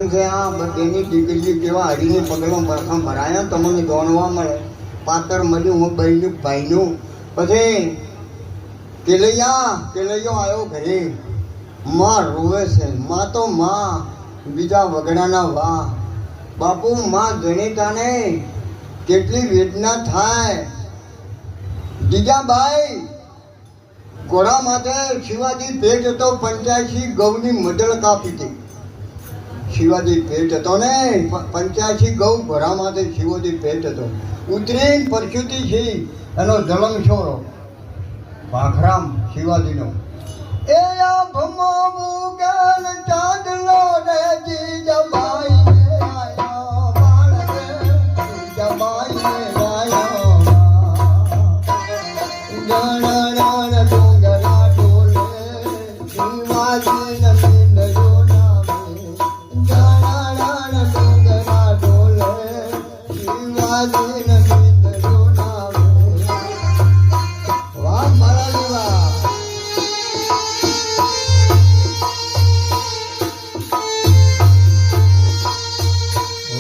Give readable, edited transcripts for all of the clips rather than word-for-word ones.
બધાની દીકરી કેવા હરીની પગલમાં બરખા ભરાયા તમને દોણવા મળે પાતર મળ્યું હું બહેનું ભાઈનું પછી કેલૈયો આવ્યો ઘરે માં રોવે છે માં તો માં બીજા વગડાના વાહ બાપુ માં ગણિતાને કેટલી વેદના થાય જીજાબાઈ ઘોડા માટે શિવાજી ભેટ હતો 85 ગૌની મડલ કાપી હતી શિવાજી ભેટ હતો ને 85 ગૌ ઘોડા માટે શિવાજી ભેટ હતો ઉતરીને પરશુતી છે એનો જલમ છોરો ભાખરામ શિવાજીનો એ આ ભમો મુગલ ચાંદલો ને જીજાબાઈ આયો બાળ રે જીજાબાઈ આયો ગણરાણ ડોંગરા ડોલે શિવાજી નમિંદરો નામે ગણરાણ ડોંગરા ડોલે શિવાજી નમિંદરો નામે વાહ મારા દેવા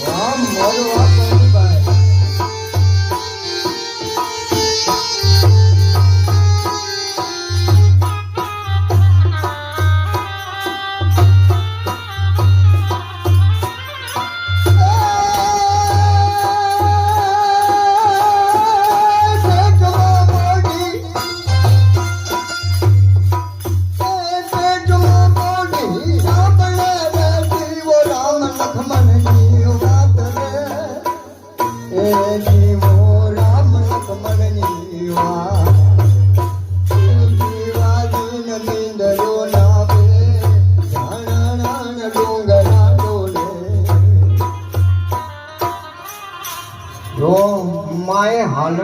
વાહ મોર વાહ ભાઈ માએ હાલડ